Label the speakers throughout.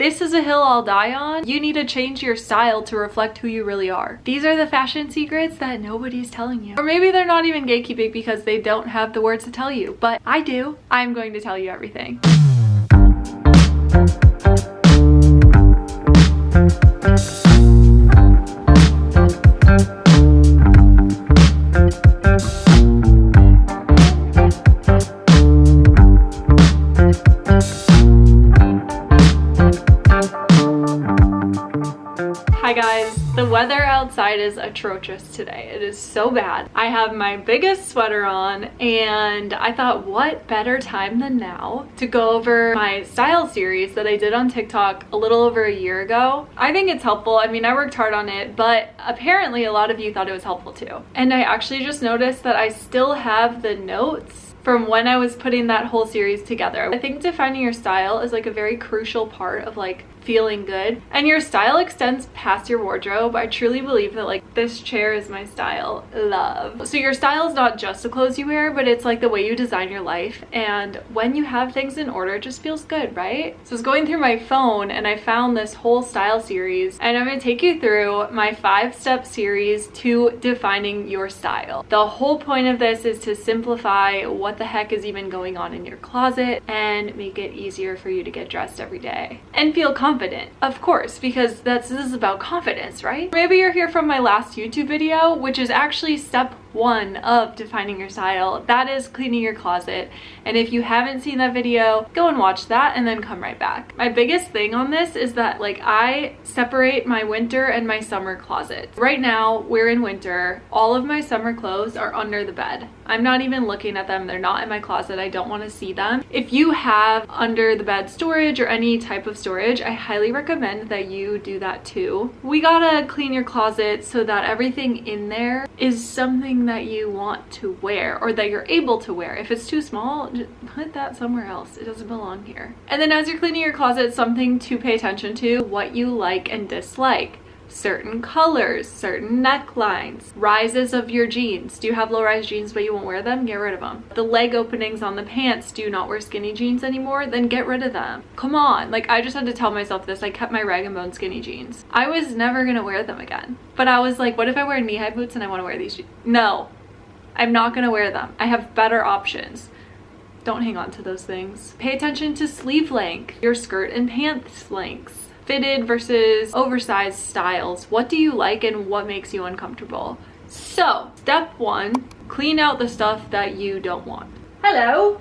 Speaker 1: this is a hill I'll die on. You need to change your style to reflect who you really are. These are the fashion secrets that nobody's telling you. Or maybe they're not even gatekeeping because they don't have the words to tell you, but I do. I'm going to tell you everything. Hi guys, the weather outside is atrocious today. It is so bad. I have my biggest sweater on and I thought what better time than now to go over my style series that I did on TikTok a little over a year ago. I think it's helpful. I mean, I worked hard on it, but apparently a lot of you thought it was helpful too. And I actually just noticed that I still have the notes from when I was putting that whole series together. I think defining your style is like a very crucial part of like feeling good, and your style extends past your wardrobe. I truly believe that like this chair is my style, love. So your style is not just the clothes you wear, but it's like the way you design your life, and when you have things in order, it just feels good, right? So I was going through my phone and I found this whole style series, and I'm going to take you through my 5-step series to defining your style. The whole point of this is to simplify what the heck is even going on in your closet and make it easier for you to get dressed every day and feel confident, of course, because this is about confidence, right? Maybe you're here from my last YouTube video, which is actually step 1 of defining your style. That is cleaning your closet. And if you haven't seen that video, go and watch that and then come right back. My biggest thing on this is that like I separate my winter and my summer closets. Right now we're in winter. All of my summer clothes are under the bed. I'm not even looking at them. They're not in my closet. I don't want to see them. If you have under the bed storage or any type of storage, I highly recommend that you do that too. We gotta clean your closet so that everything in there is something that you want to wear or that you're able to wear. If it's too small, just put that somewhere else. It doesn't belong here. And then as you're cleaning your closet, something to pay attention to, what you like and dislike. Certain colors, certain necklines, rises of your jeans. Do you have low-rise jeans but you won't wear them? Get rid of them. The leg openings on the pants. Do you not wear skinny jeans anymore? Then get rid of them. Come on, like I just had to tell myself this. I kept my rag and bone skinny jeans. I was never gonna wear them again. But I was like, what if I wear knee-high boots and I want to wear these jeans? No, I'm not gonna wear them. I have better options. Don't hang on to those things. Pay attention to sleeve length, your skirt and pants lengths. Fitted versus oversized styles. What do you like and what makes you uncomfortable? So, step 1, clean out the stuff that you don't want. Hello.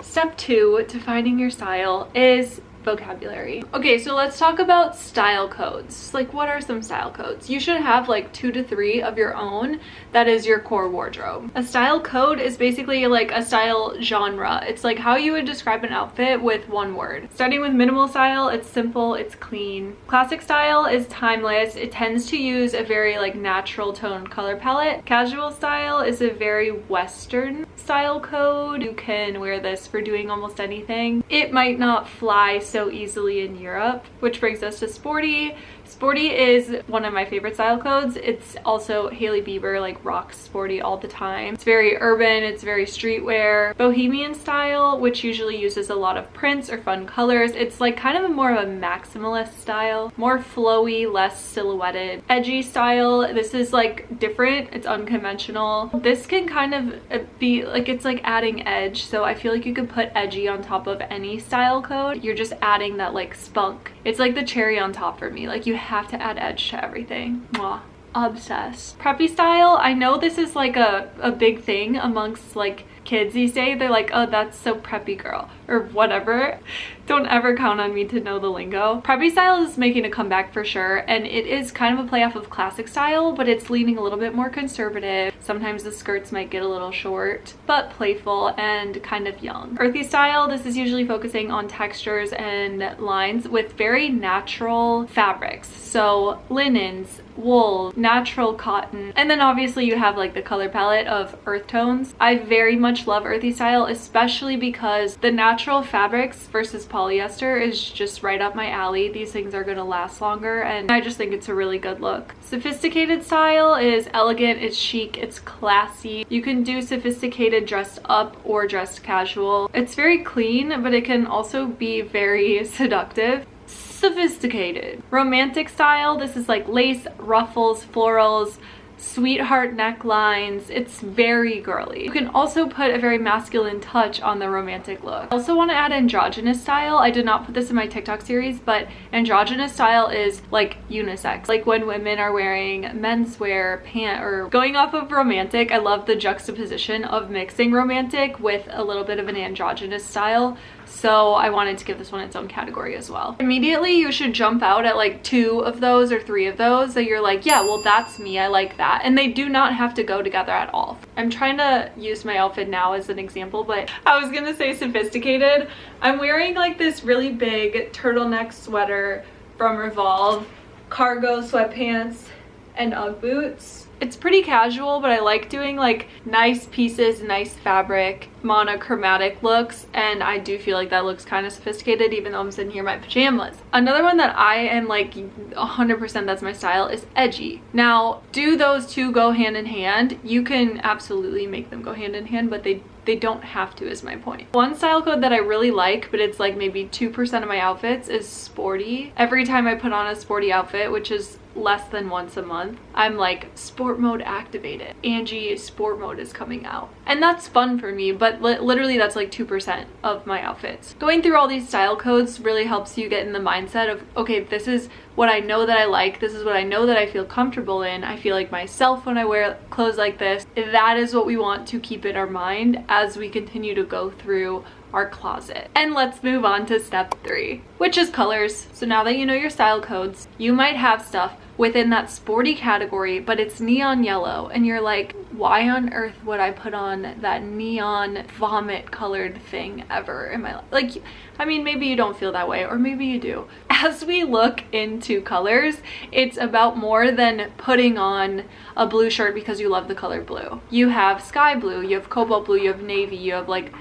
Speaker 1: Step 2, defining your style is vocabulary. Okay, so let's talk about style codes. Like, what are some style codes? You should have like 2 to 3 of your own. That is your core wardrobe. A style code is basically like a style genre. It's like how you would describe an outfit with one word. Starting with minimal style, it's simple, it's clean. Classic style is timeless. It tends to use a very like natural toned color palette. Casual style is a very Western style code. You can wear this for doing almost anything. It might not fly so easily in Europe, which brings us to sporty. Sporty is one of my favorite style codes. It's also Hailey Bieber like rocks sporty all the time. It's very urban, it's very streetwear. Bohemian style, which usually uses a lot of prints or fun colors. It's like kind of more of a maximalist style, more flowy, less silhouetted. Edgy style, this is like different, it's unconventional. This can kind of be like, it's like adding edge. So I feel like you could put edgy on top of any style code. You're just adding that like spunk. It's like the cherry on top for me. Like you have to add edge to everything. Mwah. Obsessed. Preppy style, I know this is like a big thing amongst like kids these days. They're like, oh, that's so preppy girl or whatever. Don't ever count on me to know the lingo. Preppy style is making a comeback for sure, and it is kind of a play off of classic style, but it's leaning a little bit more conservative. Sometimes the skirts might get a little short, but playful and kind of young. Earthy style, this is usually focusing on textures and lines with very natural fabrics. So linens, wool, natural cotton, and then obviously you have like the color palette of earth tones. I very much much love earthy style, especially because the natural fabrics versus polyester is just right up my alley. These things are gonna last longer, and I just think it's a really good look. Sophisticated style is elegant, it's chic, it's classy. You can do sophisticated dressed up or dressed casual. It's very clean, but it can also be very seductive. Sophisticated. Romantic style, this is like lace, ruffles, florals, sweetheart necklines. It's very girly. You can also put a very masculine touch on the romantic look. I also want to add androgynous style. I did not put this in my TikTok series, but androgynous style is like unisex. Like when women are wearing menswear, pant, or going off of romantic. I love the juxtaposition of mixing romantic with a little bit of an androgynous style. So I wanted to give this one its own category as well. Immediately you should jump out at like 2 of those or 3 of those that you're like, yeah, well that's me, I like that. And they do not have to go together at all. I'm trying to use my outfit now as an example, but I was gonna say sophisticated. I'm wearing like this really big turtleneck sweater from Revolve, cargo sweatpants, and Ugg boots. It's pretty casual, but I like doing like nice pieces, nice fabric, monochromatic looks, and I do feel like that looks kind of sophisticated even though I'm sitting here in my pajamas. Another one that I am like 100% that's my style is edgy. Now, do those two go hand in hand? You can absolutely make them go hand in hand, but they don't have to, is my point. One style code that I really like, but it's like maybe 2% of my outfits, is sporty. Every time I put on a sporty outfit, which is less than once a month, I'm like, sport mode activated. Angie, sport mode is coming out. And that's fun for me, but literally that's like 2% of my outfits. Going through all these style codes really helps you get in the mindset of, okay, this is what I know that I like, this is what I know that I feel comfortable in, I feel like myself when I wear clothes like this. That is what we want to keep in our mind as we continue to go through our closet. And let's move on to step 3, which is colors. So now that you know your style codes, you might have stuff within that sporty category, but it's neon yellow, and you're like, why on earth would I put on that neon vomit colored thing ever in my life? Like, I mean, maybe you don't feel that way, or maybe you do. As we look into colors, it's about more than putting on a blue shirt because you love the color blue. You have sky blue, you have cobalt blue, you have navy, you have like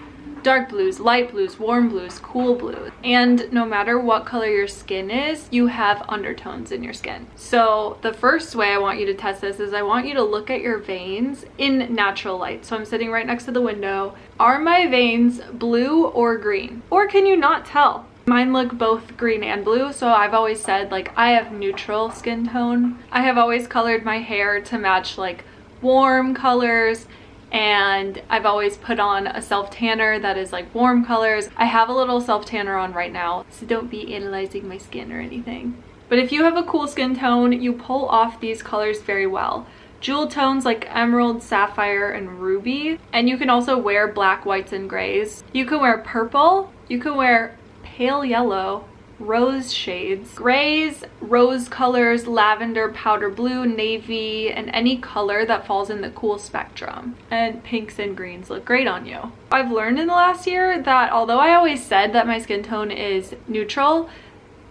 Speaker 1: dark blues, light blues, warm blues, cool blues. And no matter what color your skin is, you have undertones in your skin. So the first way I want you to test this is I want you to look at your veins in natural light. So I'm sitting right next to the window. Are my veins blue or green? Or can you not tell? Mine look both green and blue, so I've always said like I have neutral skin tone. I have always colored my hair to match like warm colors, and I've always put on a self tanner that is like warm colors. I have a little self tanner on right now, so don't be analyzing my skin or anything. But if you have a cool skin tone, you pull off these colors very well. Jewel tones like emerald, sapphire, and ruby. And you can also wear black, whites, and grays. You can wear purple, you can wear pale yellow, rose shades, grays, rose colors, lavender, powder blue, navy, and any color that falls in the cool spectrum. And pinks and greens look great on you. I've learned in the last year that although I always said that my skin tone is neutral,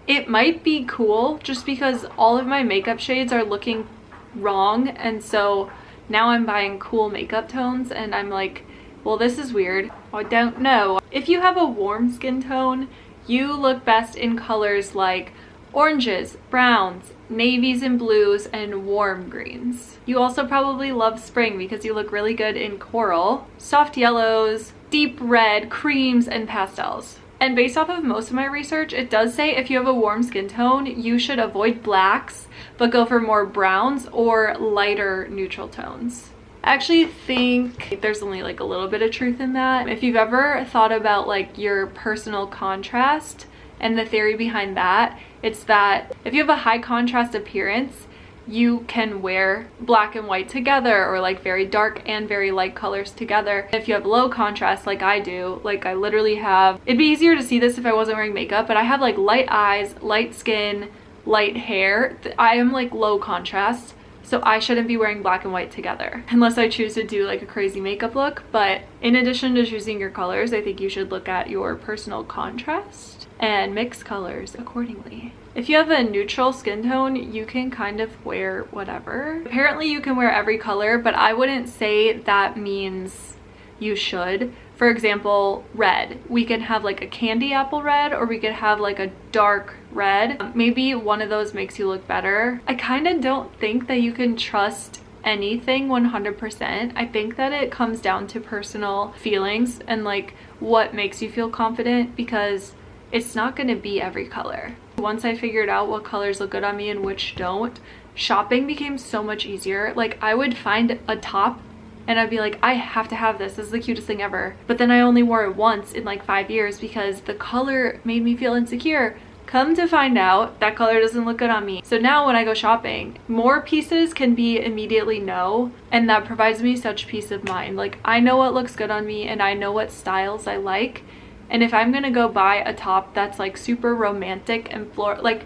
Speaker 1: it might be cool just because all of my makeup shades are looking wrong, and so now I'm buying cool makeup tones and I'm like, well, this is weird. I don't know. If you have a warm skin tone, you look best in colors like oranges, browns, navies and blues, and warm greens. You also probably love spring because you look really good in coral, soft yellows, deep red, creams, and pastels. And based off of most of my research, it does say if you have a warm skin tone, you should avoid blacks, but go for more browns or lighter neutral tones. I actually think there's only like a little bit of truth in that. If you've ever thought about like your personal contrast and the theory behind that, it's that if you have a high contrast appearance, you can wear black and white together or like very dark and very light colors together. If you have low contrast like I do, like I literally have, it'd be easier to see this if I wasn't wearing makeup, but I have like light eyes, light skin, light hair. I am like low contrast. So I shouldn't be wearing black and white together unless I choose to do like a crazy makeup look. But in addition to choosing your colors, I think you should look at your personal contrast and mix colors accordingly. If you have a neutral skin tone, you can kind of wear whatever. Apparently you can wear every color, but I wouldn't say that means you should. For example, red. We can have like a candy apple red, or we could have like a dark red. Maybe one of those makes you look better. I kind of don't think that you can trust anything 100%. I think that it comes down to personal feelings and like what makes you feel confident, because it's not going to be every color. Once I figured out what colors look good on me and which don't, shopping became so much easier. Like I would find a top and I'd be like, I have to have this. This is the cutest thing ever. But then I only wore it once in like 5 years because the color made me feel insecure. Come to find out, that color doesn't look good on me. So now when I go shopping, more pieces can be immediately no, and that provides me such peace of mind. Like I know what looks good on me and I know what styles I like. And if I'm gonna go buy a top that's like super romantic and floral, like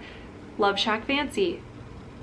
Speaker 1: Love Shack Fancy,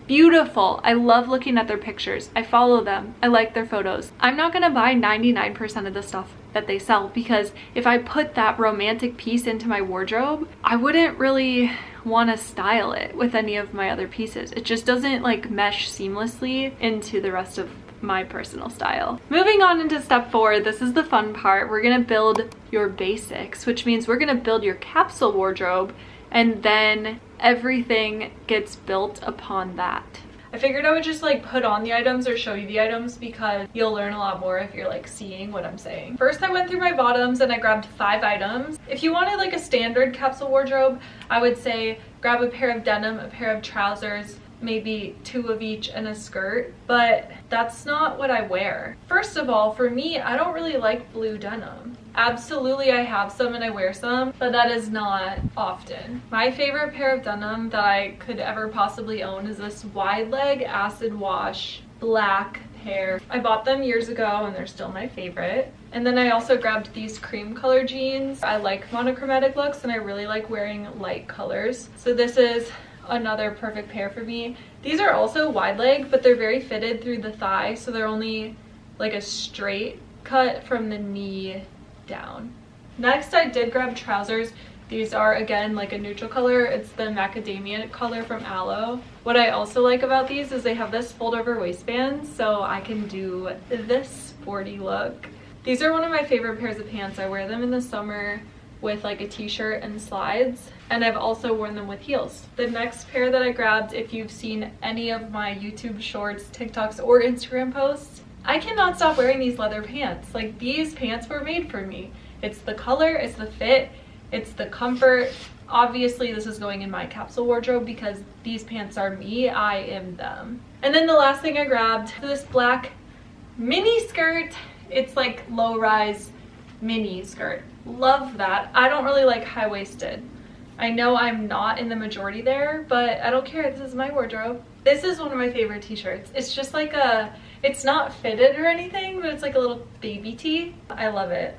Speaker 1: beautiful. I love looking at their pictures. I follow them. I like their photos. I'm not gonna buy 99% of the stuff that they sell, because if I put that romantic piece into my wardrobe, I wouldn't really want to style it with any of my other pieces. It just doesn't like mesh seamlessly into the rest of my personal style. Moving on into step 4, this is the fun part. We're gonna build your basics, which means we're gonna build your capsule wardrobe, and then everything gets built upon that. I figured I would just like put on the items or show you the items, because you'll learn a lot more if you're like seeing what I'm saying. First, I went through my bottoms and I grabbed 5 items. If you wanted like a standard capsule wardrobe, I would say grab a pair of denim, a pair of trousers, maybe 2 of each, and a skirt, but that's not what I wear. First of all, for me, I don't really like blue denim. Absolutely, I have some and I wear some, but that is not often. My favorite pair of denim that I could ever possibly own is this wide leg acid wash black pair. I bought them years ago and they're still my favorite. And then I also grabbed these cream color jeans. I like monochromatic looks and I really like wearing light colors. So this is another perfect pair for me. These are also wide leg, but they're very fitted through the thigh, so they're only like a straight cut from the knee down. Next, I did grab trousers. These are again like a neutral color. It's the macadamia color from Aloe. What I also like about these is they have this fold over waistband, so I can do this sporty look. These are one of my favorite pairs of pants. I wear them in the summer with like a t-shirt and slides, and I've also worn them with heels. The next pair that I grabbed, if you've seen any of my YouTube shorts, TikToks, or Instagram posts, I cannot stop wearing these leather pants. Like these pants were made for me. It's the color, it's the fit, it's the comfort. Obviously this is going in my capsule wardrobe because these pants are me, I am them. And then the last thing I grabbed, this black mini skirt. It's like low-rise mini skirt. Love that. I don't really like high-waisted. I know I'm not in the majority there, but I don't care. This is my wardrobe. This is one of my favorite t-shirts. It's just like it's not fitted or anything, but it's like a little baby tee. I love it.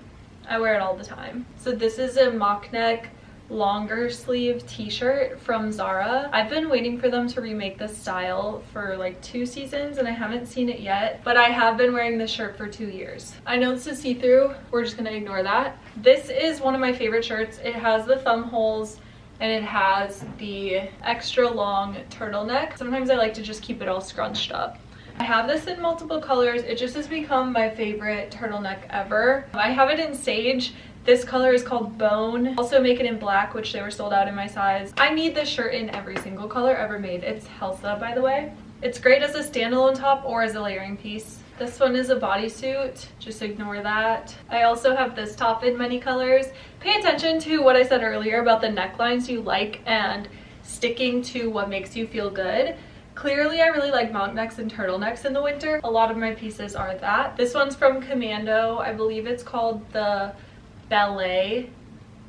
Speaker 1: I wear it all the time. So this is a mock neck longer sleeve t-shirt from Zara. I've been waiting for them to remake this style for like 2 seasons and I haven't seen it yet, but I have been wearing this shirt for 2 years. I know this is see-through. We're just gonna ignore that. This is one of my favorite shirts. It has the thumb holes and it has the extra long turtleneck. Sometimes I like to just keep it all scrunched up. I have this in multiple colors. It just has become my favorite turtleneck ever. I have it in sage. This color is called Bone. Also make it in black, which they were sold out in my size. I need this shirt in every single color ever made. It's Helsa, by the way. It's great as a standalone top or as a layering piece. This one is a bodysuit. Just ignore that. I also have this top in many colors. Pay attention to what I said earlier about the necklines you like and sticking to what makes you feel good. Clearly, I really like mock necks and turtlenecks in the winter. A lot of my pieces are that. This one's from Commando. I believe it's called the Ballet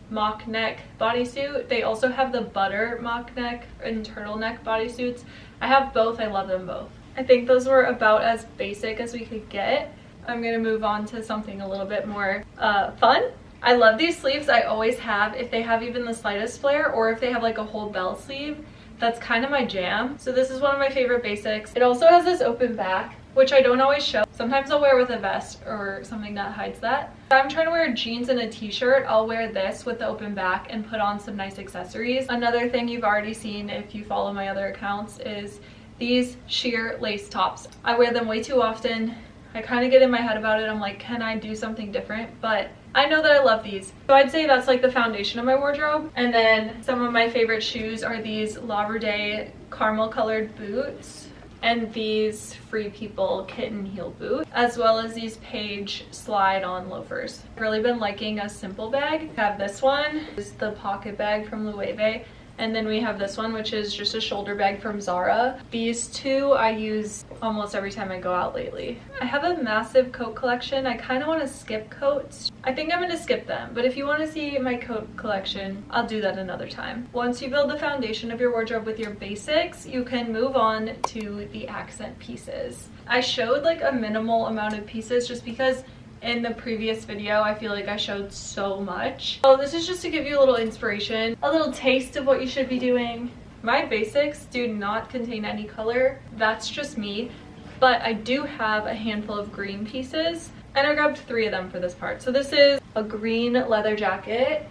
Speaker 1: mock neck bodysuit. They also have the butter mock neck and turtleneck bodysuits. I have both. I love them both. I think those were about as basic as we could get. I'm gonna move on to something a little bit more fun. I love these sleeves. I always have, if they have even the slightest flare or if they have like a whole bell sleeve. That's kind of my jam. So this is one of my favorite basics. It also has this open back, which I don't always show. Sometimes I'll wear with a vest or something that hides that. If I'm trying to wear jeans and a t-shirt, I'll wear this with the open back and put on some nice accessories. Another thing you've already seen if you follow my other accounts is these sheer lace tops. I wear them way too often. I kind of get in my head about it. I'm like, can I do something different? But I know that I love these. So I'd say that's like the foundation of my wardrobe. And then some of my favorite shoes are these Labrador caramel colored boots and these Free People kitten heel boot, as well as these Page slide on loafers. I've really been liking a simple bag. I have this one, is the pocket bag from Loewe. And then we have this one, which is just a shoulder bag from Zara. These two I use almost every time I go out lately. I have a massive coat collection. I kind of want to skip coats. I think I'm going to skip them, but if you want to see my coat collection, I'll do that another time. Once you build the foundation of your wardrobe with your basics, you can move on to the accent pieces. I showed like a minimal amount of pieces just because in the previous video I feel like I showed so much. So this is just to give you a little inspiration, a little taste of what you should be doing. My basics do not contain any color. That's just me. But I do have a handful of green pieces and I grabbed 3 of them for this part. So this is a green leather jacket.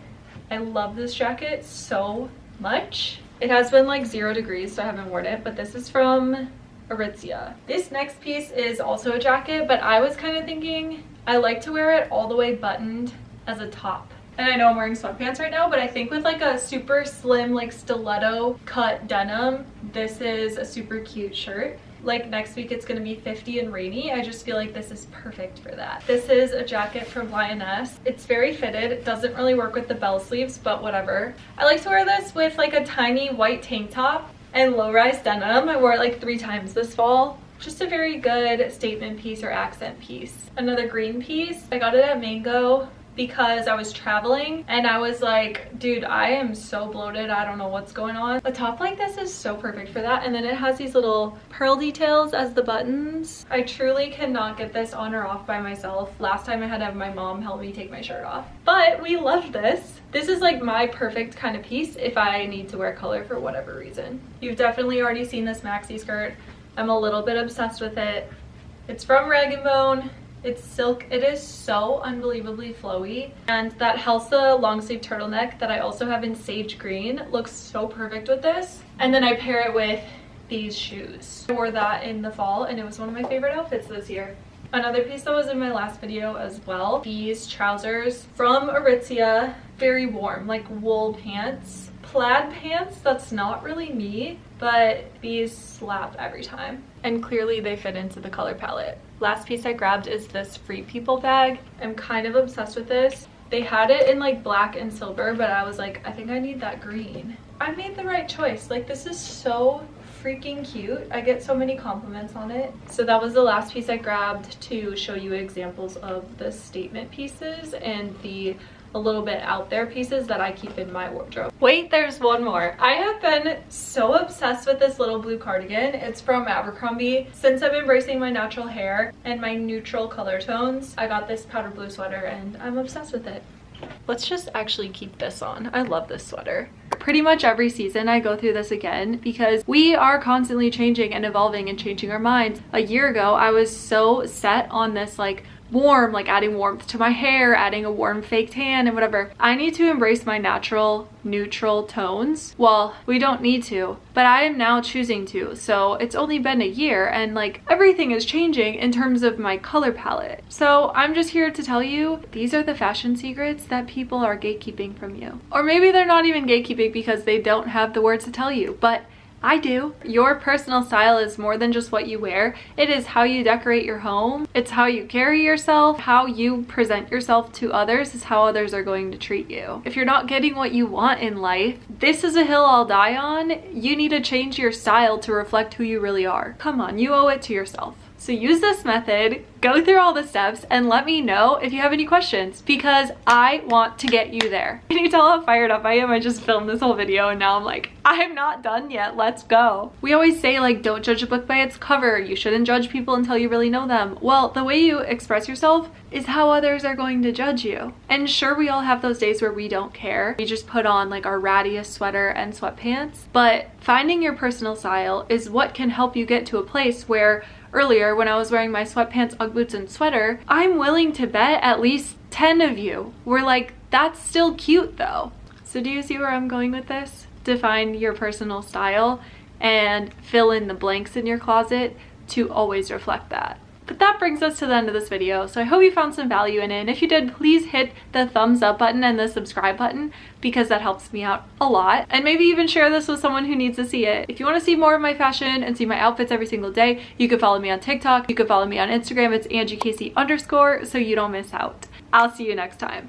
Speaker 1: I love this jacket so much. It has been like 0 degrees, so I haven't worn it, but this is from Aritzia. This next piece is also a jacket, but I was kind of thinking I like to wear it all the way buttoned as a top. And I know I'm wearing sweatpants right now, but I think with like a super slim like stiletto cut denim, this is a super cute shirt. Like next week it's gonna be 50 and rainy. I just feel like this is perfect for that. This is a jacket from Lioness. It's very fitted. It doesn't really work with the bell sleeves, but whatever. I like to wear this with like a tiny white tank top and low-rise denim. I wore it like 3 times this fall. Just a very good statement piece or accent piece. Another green piece. I got it at Mango because I was traveling and I was like, dude, I am so bloated. I don't know what's going on. A top like this is so perfect for that. And then it has these little pearl details as the buttons. I truly cannot get this on or off by myself. Last time I had to have my mom help me take my shirt off. But we love this. This is like my perfect kind of piece if I need to wear color for whatever reason. You've definitely already seen this maxi skirt. I'm a little bit obsessed with it. It's from Rag & Bone. It's silk. It is so unbelievably flowy. And that Helsa long sleeve turtleneck that I also have in sage green looks so perfect with this. And then I pair it with these shoes. I wore that in the fall and it was one of my favorite outfits this year. Another piece that was in my last video as well, these trousers from Aritzia. Very warm, like wool pants. Plaid pants, that's not really me, but these slap every time. And clearly they fit into the color palette. Last piece I grabbed is this Free People bag. I'm kind of obsessed with this. They had it in like black and silver, but I was like, I think I need that green. I made the right choice. Like this is so freaking cute. I get so many compliments on it. So that was the last piece I grabbed to show you examples of the statement pieces and the a little bit out there pieces that I keep in my wardrobe. Wait, there's one more. I have been so obsessed with this little blue cardigan. It's from Abercrombie. Since I'm embracing my natural hair and my neutral color tones, I got this powder blue sweater and I'm obsessed with it. Let's just actually keep this on. I love this sweater. Pretty much every season I go through this again because we are constantly changing and evolving and changing our minds. A year ago, I was so set on this like warm, like adding warmth to my hair, adding a warm fake tan and whatever. I need to embrace my natural neutral tones. Well, we don't need to, but I am now choosing to. So it's only been a year and like everything is changing in terms of my color palette. So I'm just here to tell you, these are the fashion secrets that people are gatekeeping from you. Or maybe they're not even gatekeeping because they don't have the words to tell you, but I do. Your personal style is more than just what you wear. It is how you decorate your home. It's how you carry yourself. How you present yourself to others is how others are going to treat you. If you're not getting what you want in life, this is a hill I'll die on. You need to change your style to reflect who you really are. Come on, you owe it to yourself. So use this method, go through all the steps, and let me know if you have any questions because I want to get you there. Can you tell how fired up I am? I just filmed this whole video and now I'm like, I'm not done yet, let's go. We always say like, don't judge a book by its cover. You shouldn't judge people until you really know them. Well, the way you express yourself is how others are going to judge you. And sure, we all have those days where we don't care. We just put on like our rattiest sweater and sweatpants. But finding your personal style is what can help you get to a place where earlier when I was wearing my sweatpants, Ugg boots, and sweater, I'm willing to bet at least 10 of you were like, that's still cute though. So do you see where I'm going with this? Define your personal style and fill in the blanks in your closet to always reflect that. But that brings us to the end of this video. So I hope you found some value in it. And if you did, please hit the thumbs up button and the subscribe button because that helps me out a lot. And maybe even share this with someone who needs to see it. If you want to see more of my fashion and see my outfits every single day, you can follow me on TikTok. You can follow me on Instagram. It's angiecaseyy_ so you don't miss out. I'll see you next time.